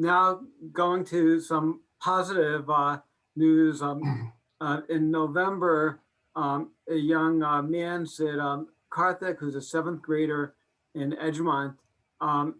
Now going to some positive news. In November, a young man said, Karthik, who's a seventh grader in Edgemont, um,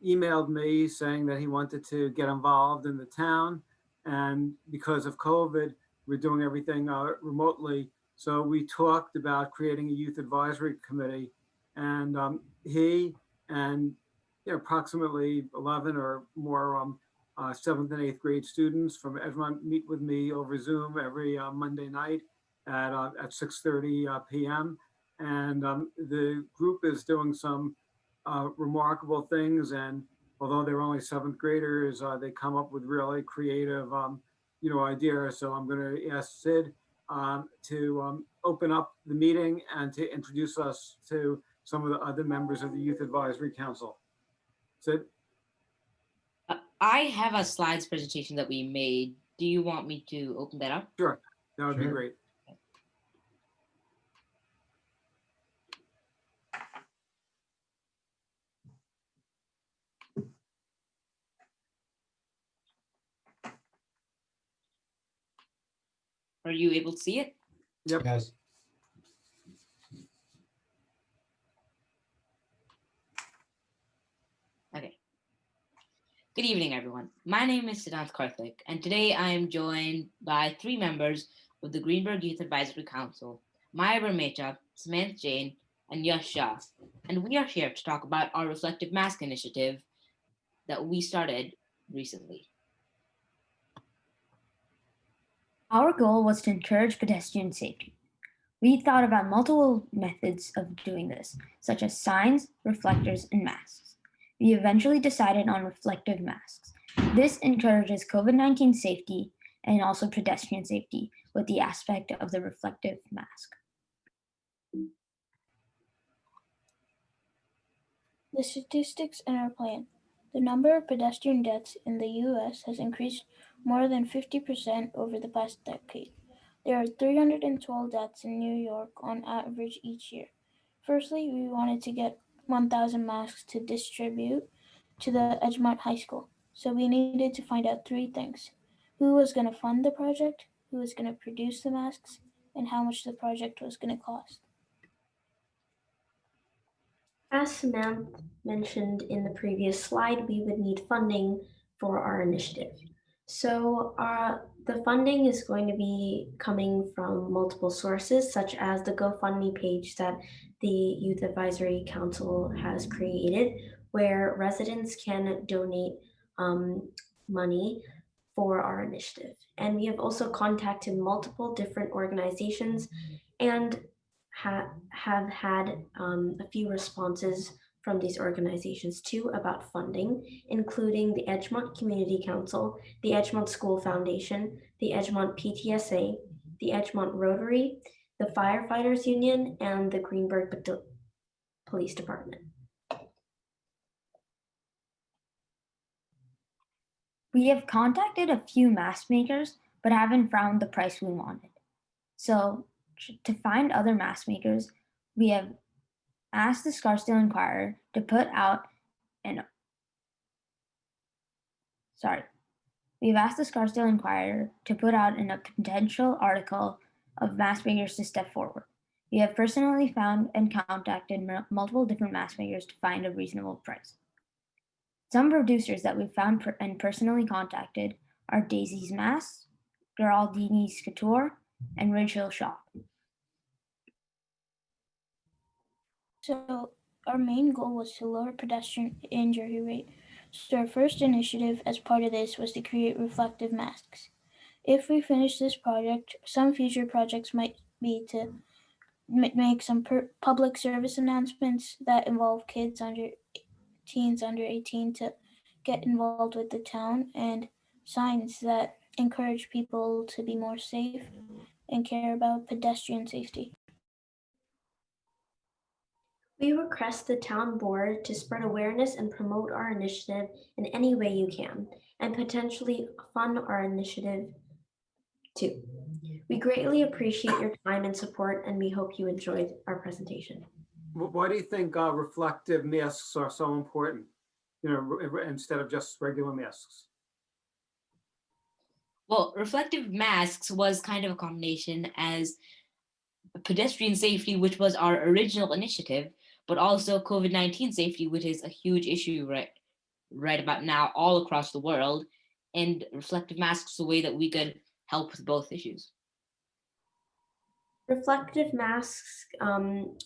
emailed me saying that he wanted to get involved in the town. And because of COVID, we're doing everything remotely. So we talked about creating a youth advisory committee, and he and approximately 11 or more seventh and eighth grade students from Edgemont meet with me over Zoom every Monday night at 6:30 p.m. And the group is doing some remarkable things. And although they're only seventh graders, they come up with really creative, ideas. So I'm going to ask Sid to open up the meeting and to introduce us to some of the other members of the Youth Advisory Council. Sid? I have a slides presentation that we made. Do you want me to open that up? Sure, that would be great. Are you able to see it? Yep. Yes. Okay. Good evening, everyone. My name is Siddanth Karthik, and today I am joined by 3 members of the Greenburgh Youth Advisory Council, Barmecha, Samanth, Jain, and Yash, Shah. And we are here to talk about our Reflective Mask initiative that we started recently. Our goal was to encourage pedestrian safety. We thought about multiple methods of doing this, such as signs, reflectors, and masks. We eventually decided on reflective masks. This encourages COVID-19 safety and also pedestrian safety with the aspect of the reflective mask. The statistics in our plan. The number of pedestrian deaths in the U.S. has increased more than 50% over the past decade. There are 312 deaths in New York on average each year. Firstly, we wanted to get 1,000 masks to distribute to the Edgemont High School. So we needed to find out 3 things: who was going to fund the project, who was going to produce the masks, and how much the project was going to cost. As Samanth mentioned in the previous slide, we would need funding for our initiative. So the funding is going to be coming from multiple sources, such as the GoFundMe page that the Youth Advisory Council has created, where residents can donate money for our initiative. And we have also contacted multiple different organizations and have had a few responses from these organizations too about funding, including the Edgemont Community Council, the Edgemont School Foundation, the Edgemont PTSA, the Edgemont Rotary, the Firefighters Union, and the Greenburgh Police Department. We have contacted a few mask makers, but haven't found the price we wanted. So to find other mask makers, we have asked the Scarsdale Inquirer to put out a potential article of mask makers to step forward. We have personally found and contacted multiple different mask makers to find a reasonable price. Some producers that we've found and personally contacted are Daisy's Masks, Geraldini's Couture, and Ridge Hill Shop. So our main goal was to lower pedestrian injury rate. So our first initiative as part of this was to create reflective masks. If we finish this project, some future projects might be to make some public service announcements that involve teens under 18 to get involved with the town, and signs that encourage people to be more safe and care about pedestrian safety. We request the town board to spread awareness and promote our initiative in any way you can, and potentially fund our initiative too. We greatly appreciate your time and support, and we hope you enjoyed our presentation. Why do you think reflective masks are so important? instead of just regular masks? Well, reflective masks was kind of a combination as pedestrian safety, which was our original initiative, but also COVID-19 safety, which is a huge issue right about now all across the world. And reflective masks the way that we could help with both issues. Reflective masks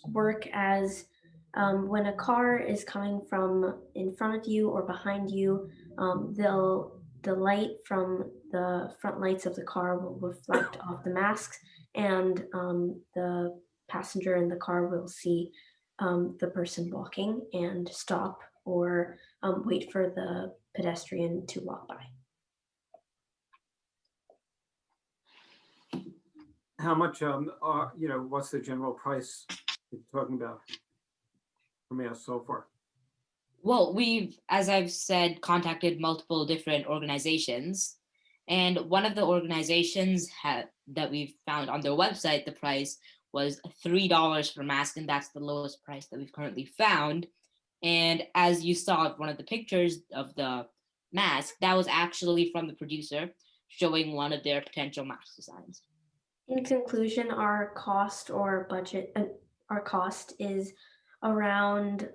work as when a car is coming from in front of you or behind you, the light from the front lights of the car will reflect off the masks, and the passenger in the car will see the person walking and stop or wait for the pedestrian to walk by. How much, what's the general price you're talking about for masks so far? Well, we've, as I've said, contacted multiple different organizations. And one of the organizations that we've found on their website, the price was $3 per mask, and that's the lowest price that we've currently found. And as you saw one of the pictures of the mask, that was actually from the producer showing one of their potential mask designs. In conclusion, our cost or budget, our cost is around,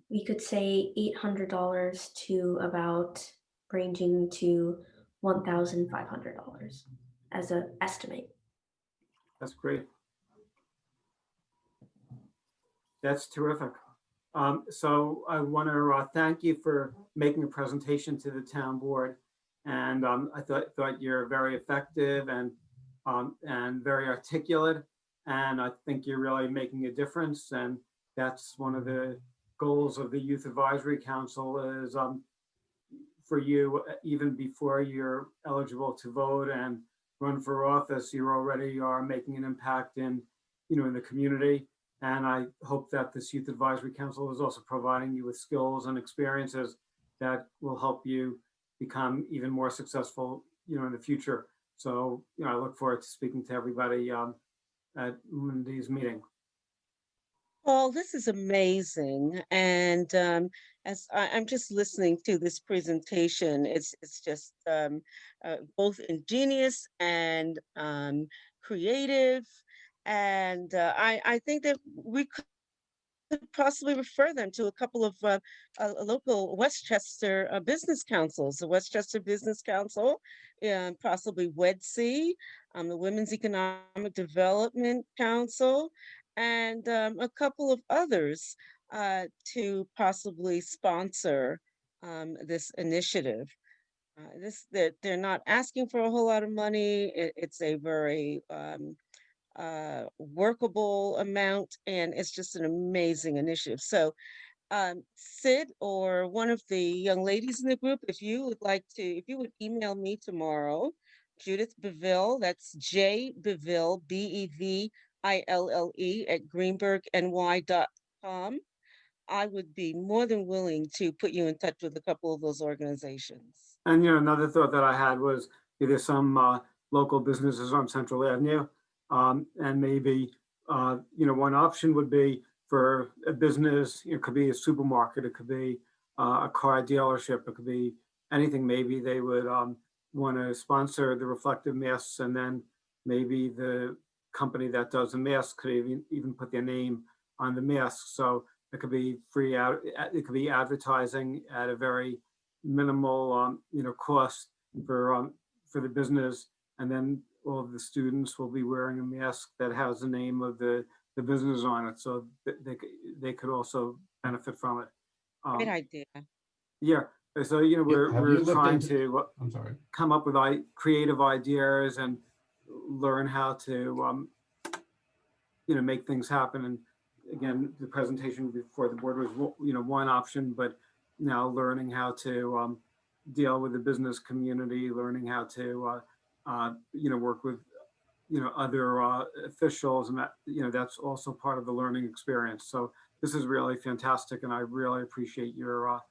we could say $800 to about ranging to $1,500 as an estimate. That's great. That's terrific. So I want to thank you for making a presentation to the town board. And I thought you're very effective and very articulate. And I think you're really making a difference. And that's one of the goals of the Youth Advisory Council is for you, even before you're eligible to vote and run for office, you already are making an impact in the community. And I hope that this Youth Advisory Council is also providing you with skills and experiences that will help you become even more successful, in the future. So, I look forward to speaking to everybody at Monday's meeting. Paul, this is amazing. And as I'm just listening to this presentation, it's just both ingenious and creative. And I think that we could possibly refer them to a couple of local Westchester business councils, the Westchester Business Council, possibly WEDC, the Women's Economic Development Council, and a couple of others to possibly sponsor this initiative. They're not asking for a whole lot of money. It's a very workable amount, and it's just an amazing initiative. So Sid or one of the young ladies in the group, if you would email me tomorrow, Judith Beville, that's J Beville, BEVILLE at greenburghny.com. I would be more than willing to put you in touch with a couple of those organizations. And another thought that I had was there's some local businesses on Central Avenue, and maybe one option would be for a business. It could be a supermarket, it could be a car dealership, it could be anything. Maybe they would want to sponsor the reflective masks, and then maybe the company that does the mask could even put their name on the mask. So it could be free out. It could be advertising at a very minimal, cost for the business, and then all of the students will be wearing a mask that has the name of the business on it, so they could also benefit from it. Great idea. Yeah. So we're trying to I'm sorry. come up with creative ideas and learn how to make things happen. And again, the presentation before the board was one option, but now learning how to deal with the business community, learning how to work with other officials, and that's also part of the learning experience. So this is really fantastic, and I really appreciate your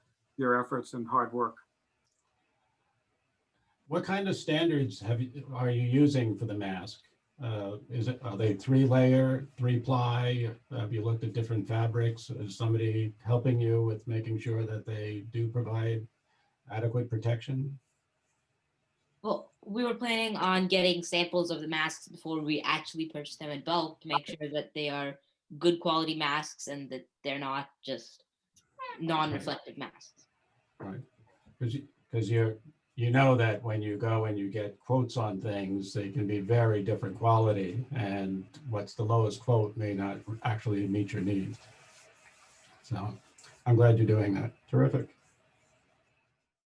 efforts and hard work. What kind of standards are you using for the mask? Are they 3-layer, 3-ply? Have you looked at different fabrics? Is somebody helping you with making sure that they do provide adequate protection? Well, we were planning on getting samples of the masks before we actually purchase them in bulk to make sure that they are good quality masks and that they're not just non-reflective masks. Right, because you know that when you go and you get quotes on things, they can be very different quality, and what's the lowest quote may not actually meet your needs. So I'm glad you're doing that. Terrific.